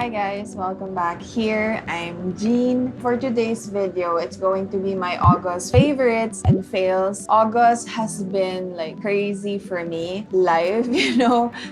Hi guys, welcome back here. I'm Jean. For today's video, it's going to be my August favorites and fails. August has been like crazy for me. Life,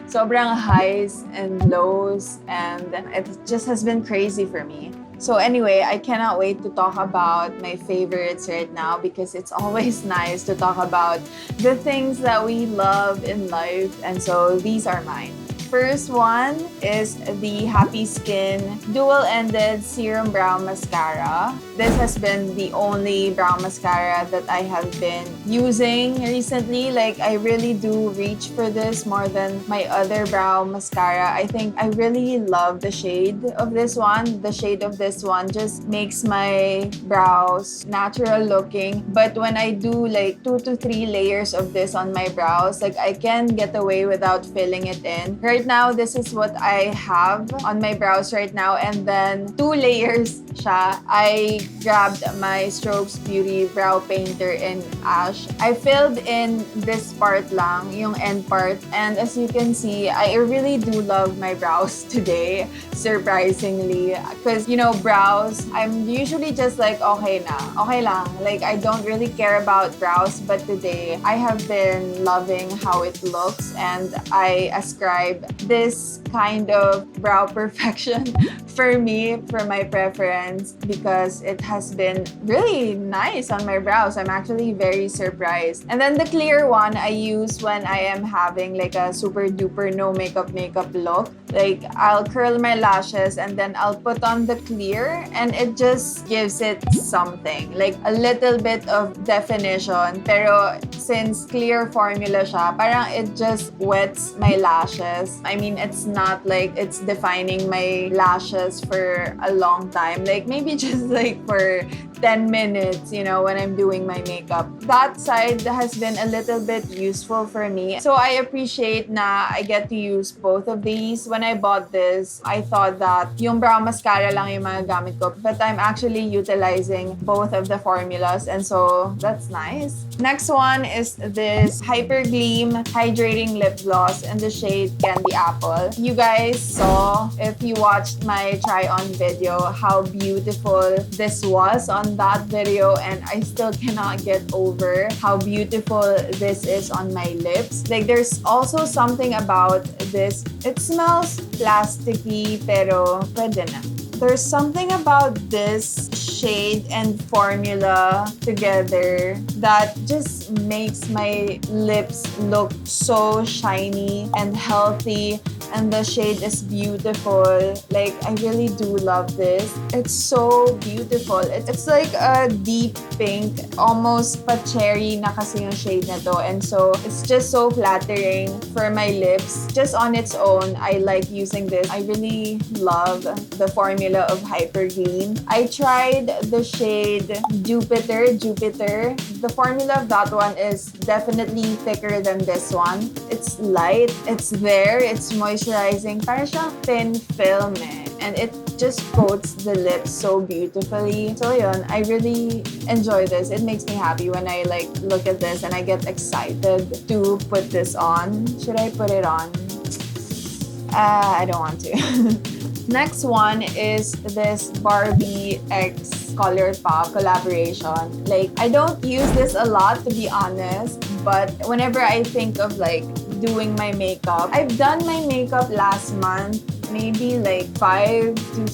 sobrang highs and lows, and it just has been crazy for me. So anyway, I cannot wait to talk about my favorites right now because it's always nice to talk about the things that we love in life. And so these are mine. First one is the Happy Skin Dual-Ended Serum Brow Mascara. This has been the only brow mascara that I have been using recently. Like, I really do reach for this more than my other brow mascara. I think I really love the shade of this one. The shade of this one just makes my brows natural looking. But when I do like 2 to 3 layers of this on my brows, like I can get away without filling it in. Right now, this is what I have on my brows right now, and then 2 layers siya. I grabbed my Strokes Beauty Brow Painter in Ash. I filled in this part lang, yung end part, and as you can see, I really do love my brows today, surprisingly. Because, brows, I'm usually just like, okay lang. Like, I don't really care about brows, but today, I have been loving how it looks, and I ascribe this kind of brow perfection for me, for my preference, because it has been really nice on my brows. I'm actually very surprised. And then the clear one I use when I am having like a super duper no makeup look. Like, I'll curl my lashes and then I'll put on the clear, and it just gives it something. Like a little bit of definition. Pero since clear formula siya, parang it just wets my lashes. I mean, it's not like it's defining my lashes for a long time. Like maybe just like for 10 minutes, when I'm doing my makeup. That side has been a little bit useful for me. So I appreciate na I get to use both of these. When I bought this, I thought that yung brow mascara lang yung mga gamit ko, but I'm actually utilizing both of the formulas, and so that's nice. Next one is this Hyper Gleam Hydrating Lip Gloss in the shade Candy Apple. You guys saw, if you watched my try-on video, how beautiful this was on that video, and I still cannot get over how beautiful this is on my lips. Like, there's also something about this. It smells plasticky, pero pwede na. There's something about this shade and formula together that just makes my lips look so shiny and healthy, and the shade is beautiful. Like, I really do love this. It's so beautiful. It's like a deep pink, almost pa-cherry na kasi yung shade na to, and so it's just so flattering for my lips. Just on its own, I like using this. I really love the formula of Hyper Gleam. I tried the shade Jupiter. The formula of that one is definitely thicker than this one. It's light, it's there, it's moisturizing. Parang siyang thin film and it just coats the lips so beautifully. So yun, I really enjoy this. It makes me happy when I like look at this and I get excited to put this on. Should I put it on? I don't want to. Next one is this Barbie X Colored Pop collaboration. Like, I don't use this a lot, to be honest, but whenever I think of like doing my makeup, I've done my makeup last month, maybe like 5 to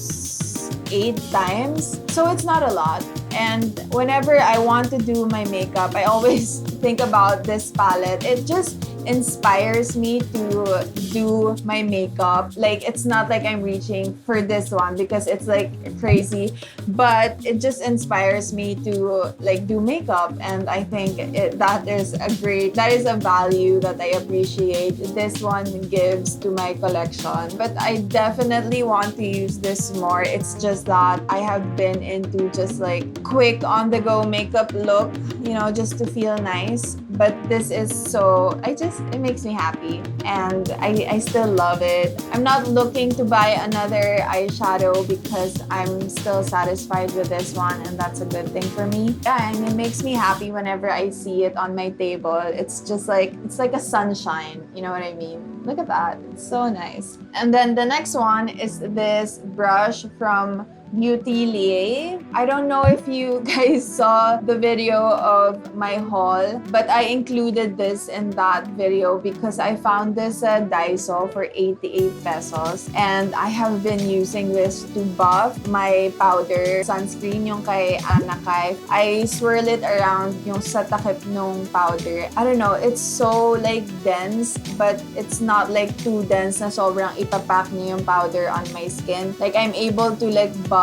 8 times. So it's not a lot. And whenever I want to do my makeup, I always think about this palette. It just inspires me to do my makeup. Like, it's not like I'm reaching for this one because it's like crazy, but it just inspires me to like do makeup, and I think that is a value that I appreciate this one gives to my collection. But I definitely want to use this more. It's just that I have been into just like quick on the go makeup look, you know, just to feel nice. But this is so, it makes me happy. And I still love it. I'm not looking to buy another eyeshadow because I'm still satisfied with this one, and that's a good thing for me. Yeah, and it makes me happy whenever I see it on my table. It's just like, it's like a sunshine, you know what I mean? Look at that, it's so nice. And then the next one is this brush from Beauty Lié. I don't know if you guys saw the video of my haul, but I included this in that video because I found this at Daiso for 88 pesos. And I have been using this to buff my powder sunscreen, yung kay Anakay. I swirl it around yung sa takip nung powder. I don't know, it's so like dense, but it's not like too dense na sobrang ipapack niya yung powder on my skin. Like, I'm able to like buff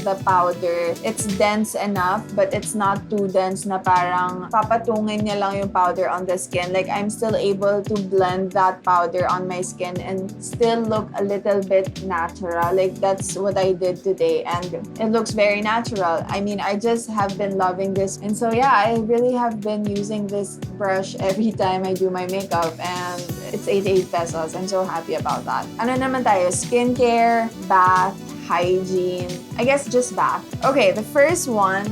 the powder. It's dense enough, but it's not too dense na parang papatungin niya lang yung powder on the skin. Like, I'm still able to blend that powder on my skin and still look a little bit natural. Like, that's what I did today, and it looks very natural. I mean, I just have been loving this. And so yeah, I really have been using this brush every time I do my makeup, and it's 88 pesos. I'm so happy about that. Ano naman tayo? Skincare, bath, hygiene. I guess just bath. Okay, the first one,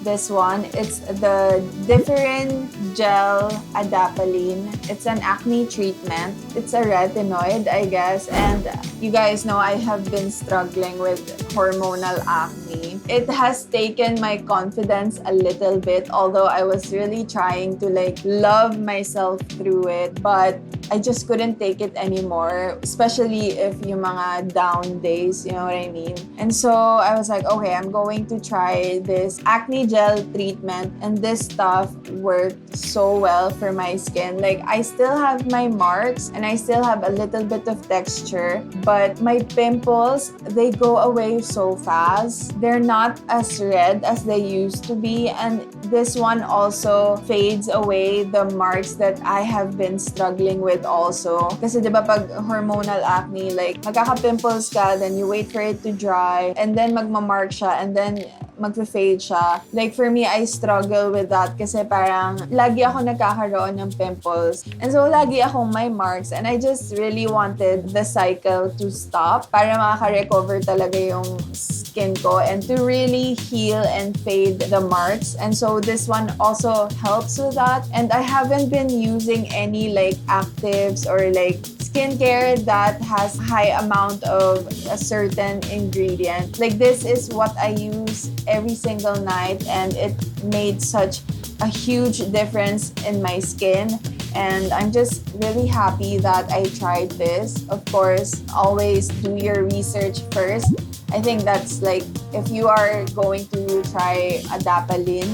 this one, it's the Differin Gel Adapalene. It's an acne treatment. It's a retinoid, I guess. And you guys know I have been struggling with hormonal acne. It has taken my confidence a little bit, although I was really trying to like love myself through it. But I just couldn't take it anymore, especially if yung mga down days, you know what I mean? And so I was like, okay, I'm going to try this acne gel treatment, and this stuff worked so well for my skin. Like, I still have my marks and I still have a little bit of texture, but my pimples, they go away so fast. They're not as red as they used to be, and this one also fades away the marks that I have been struggling with also. Kasi diba pag hormonal acne, like magkaka-pimples ka, then you wait for it to dry, and then magmamark siya, and then magfe-fade siya. Like for me, I struggle with that kasi parang lagi ako nagkakaroon ng pimples. And so lagi akong may marks, and I just really wanted the cycle to stop para makaka-recover talaga yung skin ko and to really heal and fade the marks. And so this one also helps with that. And I haven't been using any like actives or like skincare that has high amount of a certain ingredient. Like, this is what I use every single night, and it made such a huge difference in my skin. And I'm just really happy that I tried this. Of course, always do your research first. I think that's like, if you are going to try Adapalene,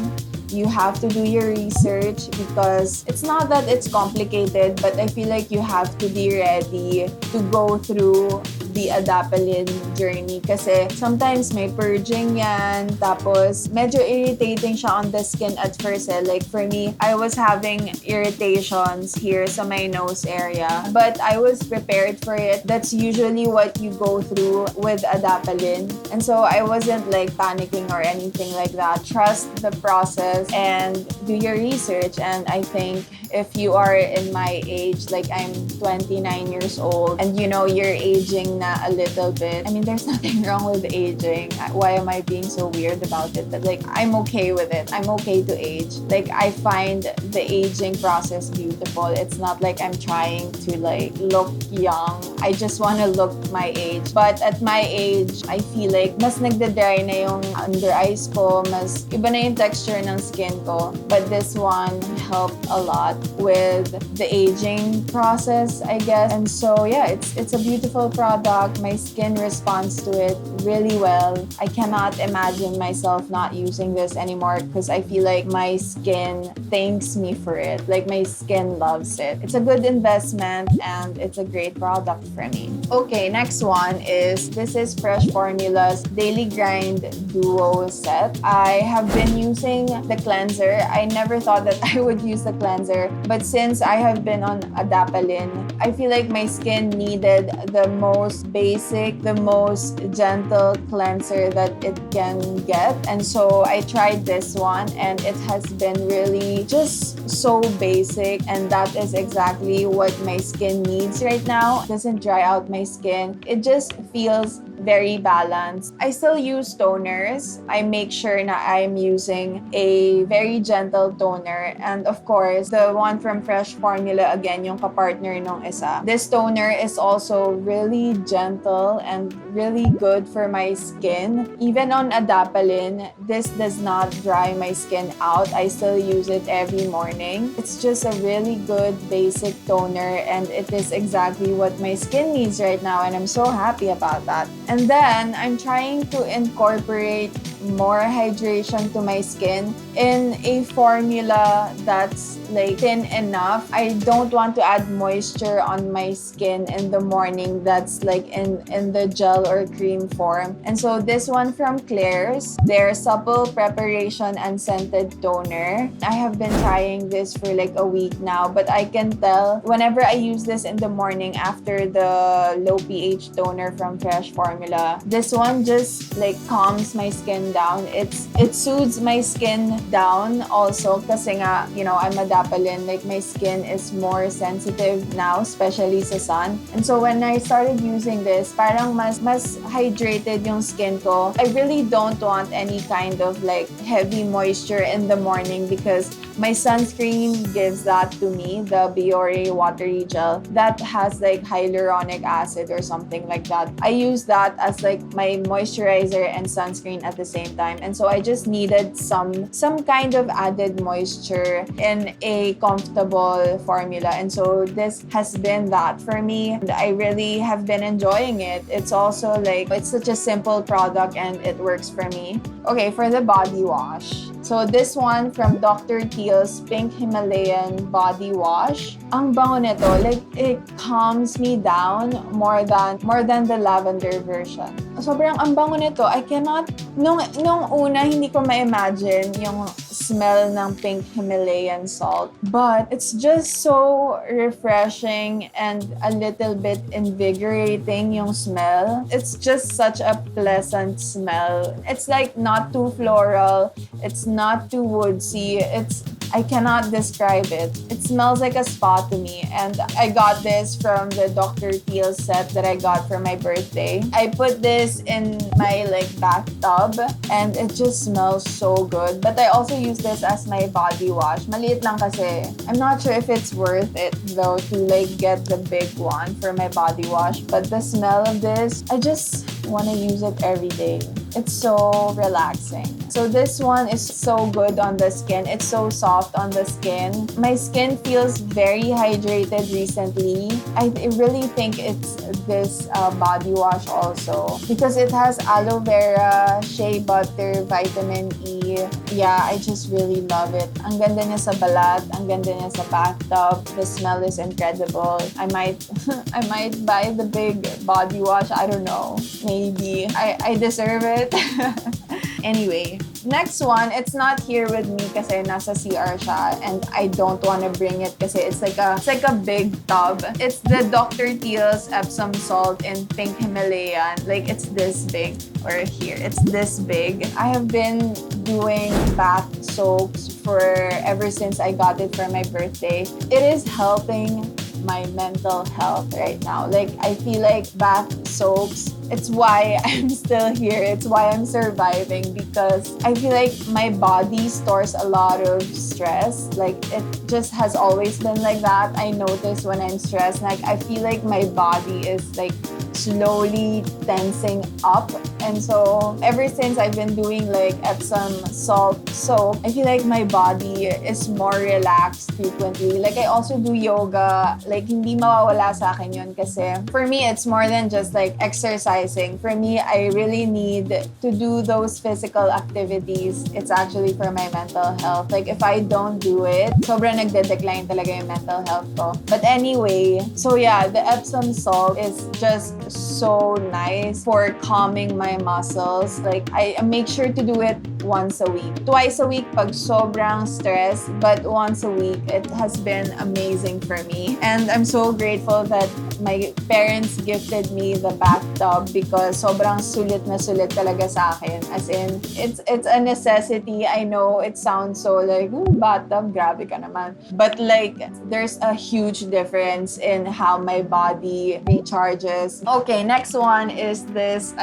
you have to do your research because it's not that it's complicated, but I feel like you have to be ready to go through the Adapalene journey kasi sometimes may purging yan, tapos medyo irritating siya on the skin at first eh. Like for me, I was having irritations here sa my nose area, but I was prepared for it. That's usually what you go through with Adapalene. And so I wasn't like panicking or anything like that. Trust the process and do your research. And I think if you are in my age, like I'm 29 years old, and you know you're aging na a little bit. I mean, there's nothing wrong with aging. Why am I being so weird about it? But like, I'm okay with it. I'm okay to age. Like, I find the aging process beautiful. It's not like I'm trying to like look young. I just want to look my age. But at my age, I feel like mas nagda-dry na yung under eyes ko, mas iba na yung texture ng skin ko. But this one helped a lot with the aging process, I guess. And so yeah, it's a beautiful product. My skin responds to it really well. I cannot imagine myself not using this anymore because I feel like my skin thanks me for it. Like, my skin loves it. It's a good investment and it's a great product for me. Okay, next one is, this is Fresh Formula's Daily Grind Duo Set. I have been using the cleanser. I never thought that I would use the cleanser, but since I have been on Adapalene, I feel like my skin needed the most most basic, the most gentle cleanser that it can get. And so I tried this one and it has been really just so basic, and that is exactly what my skin needs right now. It doesn't dry out my skin. It just feels very balanced. I still use toners. I make sure na I'm using a very gentle toner. And of course, the one from Fresh Formula, again, yung kapartner nung isa. This toner is also really gentle and really good for my skin. Even on adapalene, this does not dry my skin out. I still use it every morning. It's just a really good basic toner, and it is exactly what my skin needs right now, and I'm so happy about that. And then, I'm trying to incorporate more hydration to my skin in a formula that's like thin enough. I don't want to add moisture on my skin in the morning that's like in the gel or cream form. And so this one from Claire's, their Supple Preparation and Scented Toner. I have been trying this for like a week now, but I can tell whenever I use this in the morning after the low pH toner from Fresh Formula, this one just like calms my skin down. It soothes my skin down also kasi nga, you know, I'm adapalene. Like my skin is more sensitive now, especially sa sun. And so when I started using this, parang mas hydrated yung skin ko. I really don't want any kind of like heavy moisture in the morning because my sunscreen gives that to me, the Biore Watery Gel. That has like hyaluronic acid or something like that. I use that as like my moisturizer and sunscreen at the same time. And so I just needed some kind of added moisture in a comfortable formula. And so this has been that for me. And I really have been enjoying it. It's also like, it's such a simple product and it works for me. Okay, for the body wash. So this one from Dr. Teal's Pink Himalayan Body Wash. Ang bango nito, like it calms me down more than the lavender version. Sobrang ang bango nito. I cannot, nung una hindi ko ma-imagine yung smell ng Pink Himalayan salt. But it's just so refreshing and a little bit invigorating yung smell. It's just such a pleasant smell. It's like not too floral. It's not too woodsy. I cannot describe it. It smells like a spa to me. And I got this from the Dr. Teal set that I got for my birthday. I put this in my like bathtub and it just smells so good. But I also use this as my body wash. Maliit lang kasi. I'm not sure if it's worth it though to like get the big one for my body wash. But the smell of this, I just want to use it every day. It's so relaxing. So this one is so good on the skin. It's so soft on the skin. My skin feels very hydrated recently. I really think it's this body wash also because it has aloe vera, shea butter, vitamin E. Yeah, I just really love it. Ang ganda niya sa balat, ang ganda niya sa bathtub. The smell is incredible. I might buy the big body wash. I don't know. Maybe. I deserve it. Anyway, next one, it's not here with me kasi nasa CR siya and I don't want to bring it kasi it's like a big tub. It's the Dr. Teal's Epsom salt in Pink Himalayan. Like it's this big, or here, it's this big. I have been doing bath soaps for ever since I got it for my birthday. It is helping my mental health right now. Like I feel like bath soaps, it's why I'm still here. It's why I'm surviving because I feel like my body stores a lot of stress. Like it just has always been like that. I notice when I'm stressed, like I feel like my body is like slowly tensing up. And so ever since I've been doing like Epsom salt soap, I feel like my body is more relaxed frequently. Like I also do yoga. Like hindi mawawala sa akin yun kasi for me, it's more than just like exercising. For me, I really need to do those physical activities. It's actually for my mental health. Like if I don't do it, sobrang nagde-decline talaga yung mental health ko. But anyway, so yeah, the Epsom salt is just so nice for calming my muscles. Like I make sure to do it once a week. Twice a week pag sobrang stress, but once a week, it has been amazing for me. And I'm so grateful that my parents gifted me the bathtub because sobrang sulit na sulit talaga sa akin. As in, it's a necessity. I know it sounds so like, bathtub, grabe ka naman. But like, there's a huge difference in how my body recharges. Okay, next one is this,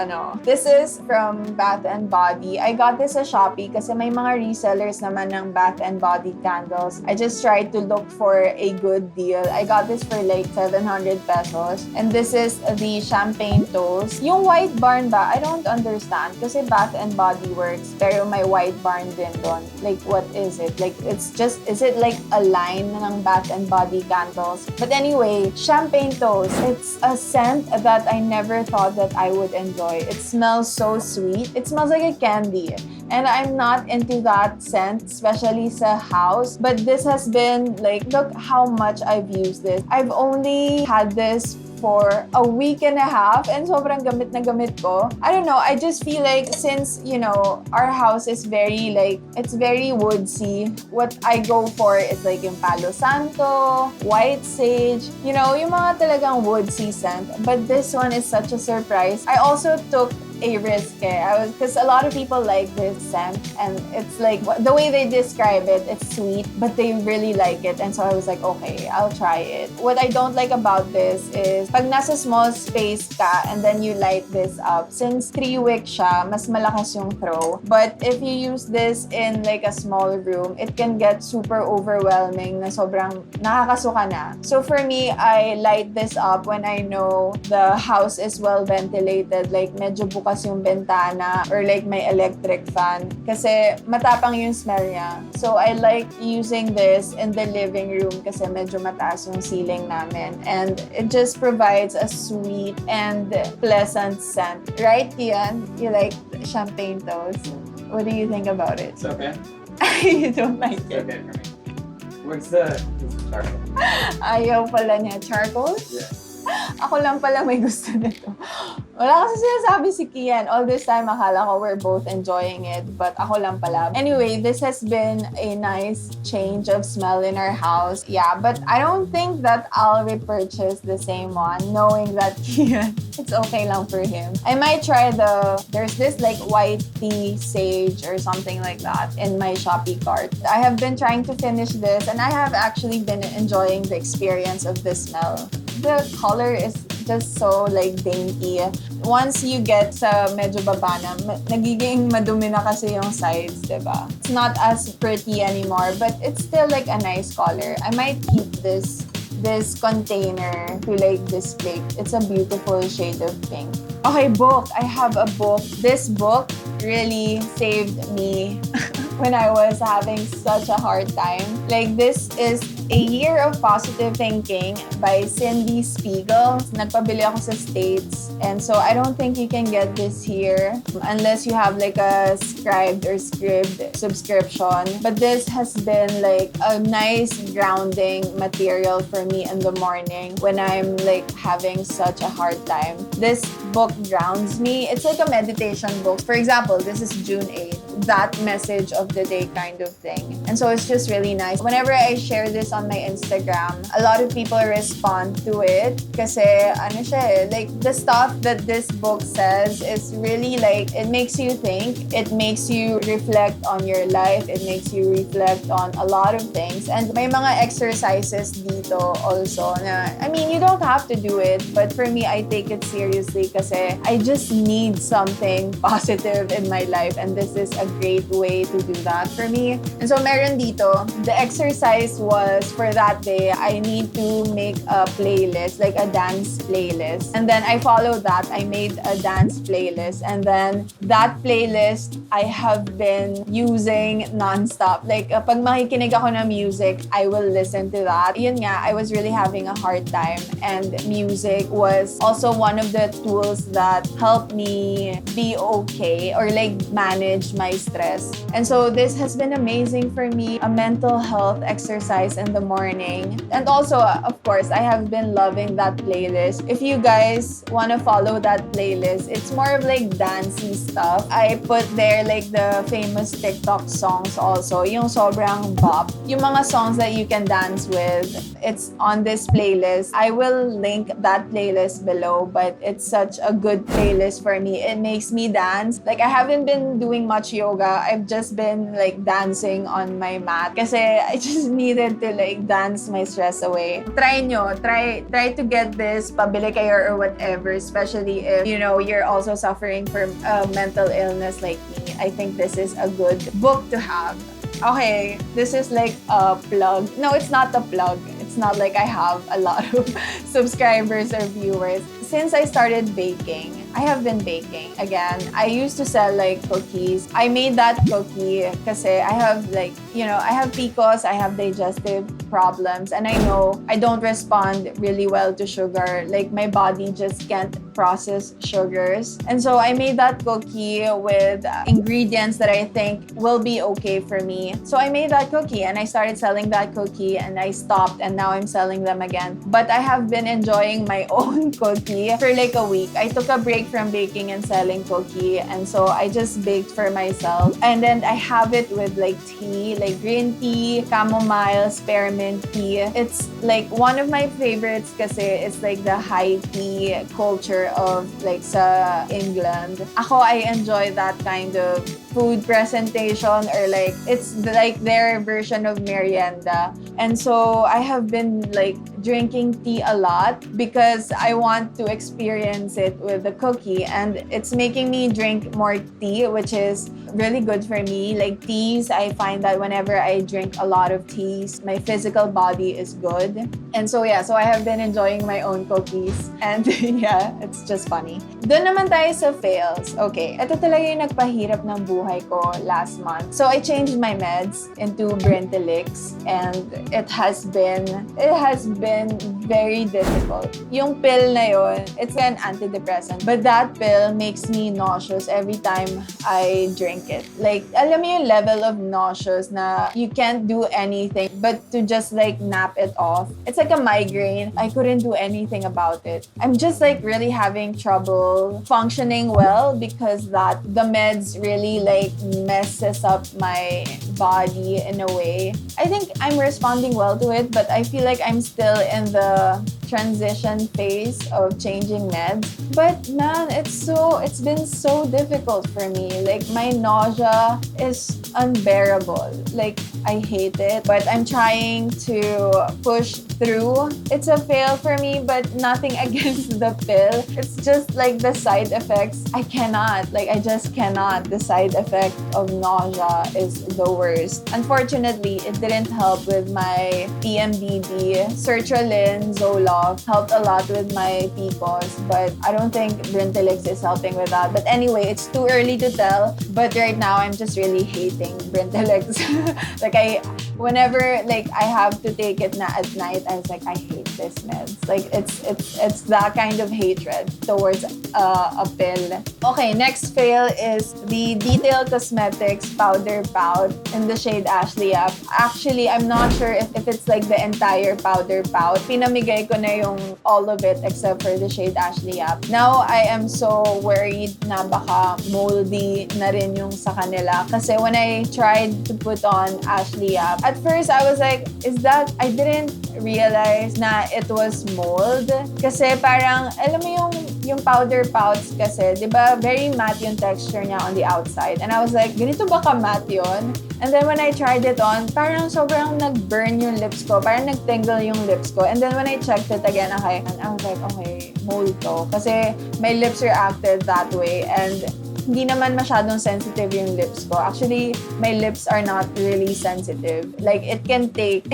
this is from Bath and Body. I got this sa Shopee kasi may mga resellers naman ng Bath and Body candles. I just tried to look for a good deal. I got this for like 700 pesos. And this is the champagne toast. Yung white barn ba, I don't understand kasi Bath and Body Works, pero may white barn din doon. Like, what is it? Like, it's just, is it like a line ng Bath and Body candles? But anyway, champagne toast. It's a scent that I never thought that I would enjoy. It smells so sweet. It smells like a candy. And I'm not into that scent, especially sa house. But this has been like, look how much I've used this. I've only had this for a week and a half and sobrang gamit na gamit ko. I don't know, I just feel like since, our house is very like, it's very woodsy, what I go for is like yung Palo Santo, white sage, yung mga talagang woodsy scent. But this one is such a surprise. I also took a risk because a lot of people like this scent and it's like the way they describe it, it's sweet but they really like it, and so I was like, okay, I'll try it. What I don't like about this is pag nasa small space ka and then you light this up, since 3-wick siya, mas malakas yung throw. But if you use this in like a small room, it can get super overwhelming na sobrang nakakasuka na. So for me, I light this up when I know the house is well ventilated, like medyo bukas yung bentana or like may electric fan kasi matapang yung smell niya. So I like using this in the living room kasi medyo mataas yung ceiling namin, and it just provides a sweet and pleasant scent. Right, Kian? You like champagne toast? What do you think about it? It's okay. You don't like It's it? okay for me. Where's the charcoal? Ayaw pala niya. Charcoal? Yeah. Ako lang pala may gusto nito. Wala kasi sinasabi si Kian. All this time, akala ko we're both enjoying it, but ako lang pala. Anyway, this has been a nice change of smell in our house. Yeah, but I don't think that I'll repurchase the same one, knowing that Kian, it's okay lang for him. I might try there's this like white tea sage or something like that in my Shopee cart. I have been trying to finish this, and I have actually been enjoying the experience of this smell. The color is just so like dainty. Once you get sa medyo baba na, nagiging madumi na kasi yung sides, diba? It's not as pretty anymore, but it's still like a nice color. I might keep this container to like display. It's a beautiful shade of pink. Okay, book. I have a book. This book really saved me when I was having such a hard time. Like, this is A Year of Positive Thinking by Cindy Spiegel. Nagpabili ako sa States. And so I don't think you can get this here unless you have like a scribed or scribed subscription. But this has been like a nice grounding material for me in the morning when I'm like having such a hard time. This book grounds me. It's like a meditation book. For example, this is June 8th. That message of the day kind of thing. And so it's just really nice. Whenever I share this on my Instagram, a lot of people respond to it kasi ano siya, like the stuff that this book says is really like, it makes you think, it makes you reflect on your life, it makes you reflect on a lot of things. And may mga exercises dito also na, I mean, you don't have to do it, but for me, I take it seriously kasi I just need something positive in my life, and this is a great way to do that for me. And so meron dito, the exercise was for that day, I need to make a playlist, like a dance playlist. And then I followed that. I made a dance playlist. And then that playlist, I have been using nonstop. Like, pag makikinig ako ng music, I will listen to that. Yun nga, I was really having a hard time. And music was also one of the tools that helped me be okay or like manage my stress. And so this has been amazing for me, a mental health exercise in the morning. And also, of course, I have been loving that playlist. If you guys want to follow that playlist, it's more of like dancey stuff. I put there like the famous TikTok songs also, yung sobrang bop. Yung mga songs that you can dance with, it's on this playlist. I will link that playlist below, but it's such a good playlist for me. It makes me dance. Like, I haven't been doing much yoga. I've just been like dancing on my mat kasi I just needed to like dance my stress away. Try nyo. Try to get this. Pabili kayo or whatever, especially if, you know, you're also suffering from mental illness like me. I think this is a good book to have. Okay, this is like a plug. No, it's not a plug. It's not like I have a lot of subscribers or viewers. Since I started baking, I have been baking again. I used to sell like cookies. I made that cookie kasi I have like, you know, I have PCOS, I have digestive problems, and I know I don't respond really well to sugar. Like, my body just can't process sugars. And so I made that cookie with ingredients that I think will be okay for me. So I made that cookie and I started selling that cookie, and I stopped, and now I'm selling them again. But I have been enjoying my own cookie for like a week. I took a break from baking and selling cookie, and so I just baked for myself. And then I have it with like tea, like green tea, chamomile, spearmint tea. It's like one of my favorites kasi it's like the high tea culture of like sa England. Ako, I enjoy that kind of food presentation, or like it's like their version of merienda. And so I have been like drinking tea a lot because I want to experience it with the cookie, and it's making me drink more tea, which is really good for me. Like teas, I find that whenever I drink a lot of teas, my physical body is good. And so yeah, so I have been enjoying my own cookies, and yeah, it's just funny. Doon naman tayo sa fails. Okay, ito talaga yung nagpahirap ng buhay ko last month. So I changed my meds into Brintilix, and it has been very difficult. Yung pill na yun, it's an antidepressant, but that pill makes me nauseous every time I drink it. Like, alam mo yung level of nauseous na you can't do anything but to just like nap it off. It's like a migraine. I couldn't do anything about it. I'm just like really having trouble functioning well because the meds really like messes up my body in a way. I think I'm responding well to it, but I feel like I'm still in the transition phase of changing meds. But man, it's been so difficult for me. Like, my nausea is unbearable. Like, I hate it, but I'm trying to push through. It's a fail for me, but nothing against the pill. It's just like the side effects. I just cannot. The side effect of nausea is the worst. Unfortunately, it didn't help with my PMDD. Sertraline, Zoloft helped a lot with my PCOS, but I don't think Brintilix is helping with that. But anyway, it's too early to tell. But right now, I'm just really hating Brintilix. Whenever I have to take it at night, I was like, I hate this meds. Like, it's that kind of hatred towards a pill. Okay, next fail is the Detail Cosmetics Powder Pout in the shade Ashley Up. Actually, I'm not sure if it's like the entire powder pout. Pinamigay ko na yung all of it except for the shade Ashley Up. Now, I am so worried na baka moldy na rin yung sa kanila. Kasi when I tried to put on Ashley Up, at first I was like, I didn't realize na it was mold. Kasi parang, alam mo yung powder pouts kasi, di ba, very matte yung texture niya on the outside. And I was like, ganito ba ka-matte yun? And then when I tried it on, parang sobrang nag-burn yung lips ko. Parang nag-tingle yung lips ko. And then when I checked it again, okay, and I was like, okay, mold to. Kasi my lips reacted that way. And hindi naman masyadong sensitive yung lips ko. Actually, my lips are not really sensitive. Like, it can take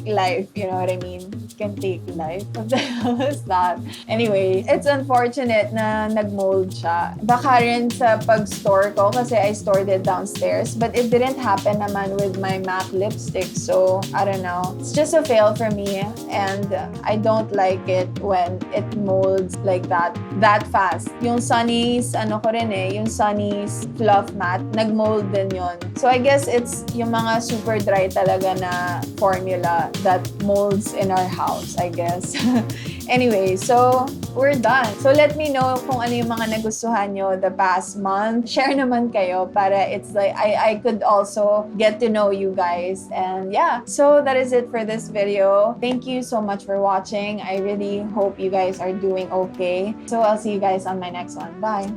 life, you know what I mean? can take life. What the hell is that? Anyway, it's unfortunate na nag-mold siya. Baka rin sa pag-store ko kasi I stored it downstairs, but it didn't happen naman with my MAC lipstick. So, I don't know. It's just a fail for me, and I don't like it when it molds like that fast. Yung Sunny's, ano ko rin yung Sunny's Fluff Matte, nag-mold din yun. So, I guess it's yung mga super dry talaga na formula that molds in our house, I guess. Anyway, so we're done. So let me know kung ano yung mga nagustuhan nyo the past month. Share naman kayo para it's like I could also get to know you guys. And yeah, so that is it for this video. Thank you so much for watching. I really hope you guys are doing okay. So I'll see you guys on my next one. Bye!